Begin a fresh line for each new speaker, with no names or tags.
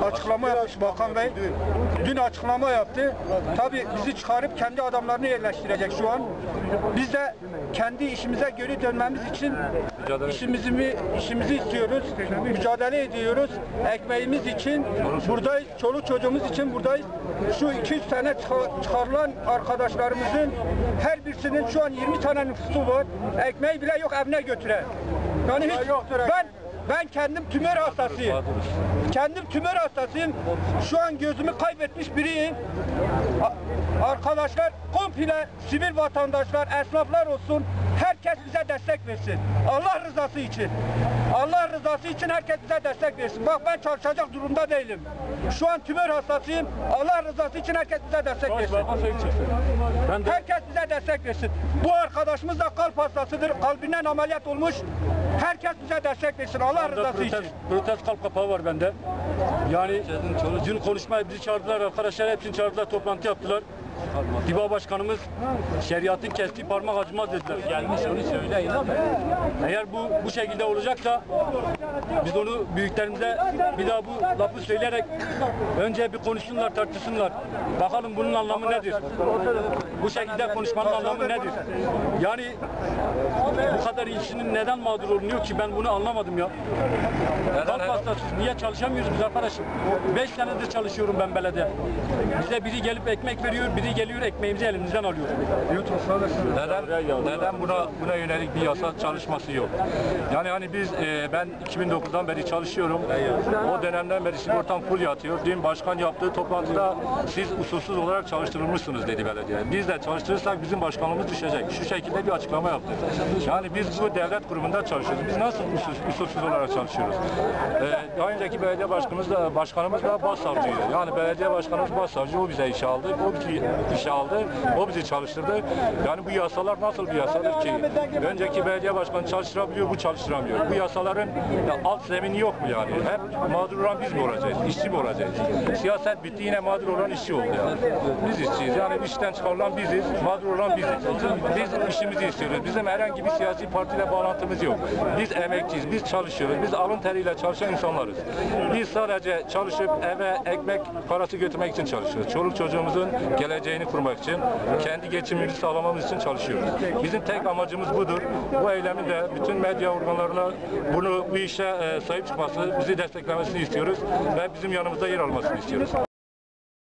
Açıklama yapmış Bakan Bey. Dün açıklama yaptı. Tabii bizi çıkarıp kendi adamlarını yerleştirecek şu an. Biz de kendi işimize geri dönmemiz için işimizi istiyoruz. Mücadele ediyoruz. Ekmeğimiz için buradayız. Çoluk çocuğumuz için buradayız. Şu 200 tane çıkarılan arkadaşlarımızın her birisinin şu an 20 tane nüfusu var. Ekmeği bile yok, evine götüren. Yani hiç, ben kendim tümör hastasıyım. Kendim tümör hastasıyım. Şu an gözümü kaybetmiş biriyim. Arkadaşlar komple sivil vatandaşlar, esnaflar olsun. Herkes bize destek versin. Allah rızası için. Allah rızası için herkes bize destek versin. Bak ben çalışacak durumda değilim. Şu an tümör hastasıyım. Allah rızası için herkes bize destek versin. Herkes bize destek versin. Bu arkadaşımız da kalp hastasıdır. Kalbinden ameliyat olmuş. Herkes bize destek versin. Allah rızası için.
Protest kalp kapağı var bende. Yani dün konuşmaya bizi çağırdılar arkadaşlar. Hepsini çağırdılar. Toplantı yaptılar. Diba Başkanımız şeriatın kestiği parmak acımaz dediler. Gelmiş onu söyleyin ama. Eğer bu şekilde olacaksa biz onu büyüklerimize bir daha bu lafı söyleyerek önce bir konuşsunlar, tartışsınlar. Bakalım bunun anlamı nedir? Bu şekilde konuşmanın anlamı nedir? Yani bu kadar işinin neden mağdur olunuyor ki ben bunu anlamadım ya. Kalp hastası niye çalışamıyoruz biz arkadaşım? 5 senedir çalışıyorum ben belediye. Bize biri gelip ekmek veriyor, biri geliyor ekmeğimizi elimizden alıyor.
Neden buna yönelik bir yasa çalışması yok? Yani hani ben 2009'dan beri çalışıyorum. O dönemden beri sigortam full yatıyor. Dün başkan yaptığı toplantıda siz usulsüz olarak çalıştırılmışsınız dedi belediye. Biz de çalıştırırsak bizim başkanlığımız düşecek. Şu şekilde bir açıklama yaptı. Yani biz bu devlet kurumunda çalışıyoruz. Biz nasıl usulsüz olarak çalışıyoruz? Daha önceki belediye başkanımız da başsavcıydı. Yani belediye başkanımız başsavcı, o bize işe aldı. O bizi işe aldı. O bizi çalıştırdı. Yani bu yasalar nasıl bir yasadır ki? Önceki belediye başkanı çalıştırabiliyor, bu çalıştıramıyor. Bu yasaların alt zemini yok mu yani? Hep mağdur olan biz mi olacağız? İşçi mi olacağız? Siyaset bitti, yine mağdur olan işçi oldu yani. Biz işçiyiz. Yani işten çıkarılan biziz, mağdur olan biziz. Biz işimizi istiyoruz. Bizim herhangi bir siyasi partiyle bağlantımız yok. Biz emekçiyiz, biz çalışıyoruz. Biz alın teriyle çalışan insanlarız. Biz sadece çalışıp eve ekmek parası götürmek için çalışıyoruz. Çoluk çocuğumuzun geleceğini kurmak için, kendi geçimimizi sağlamamız için çalışıyoruz. Bizim tek amacımız budur. Bu eylemin de bütün medya organlarına bu işe sahip çıkması, bizi desteklemesini istiyoruz ve bizim yanımızda yer almasını istiyoruz.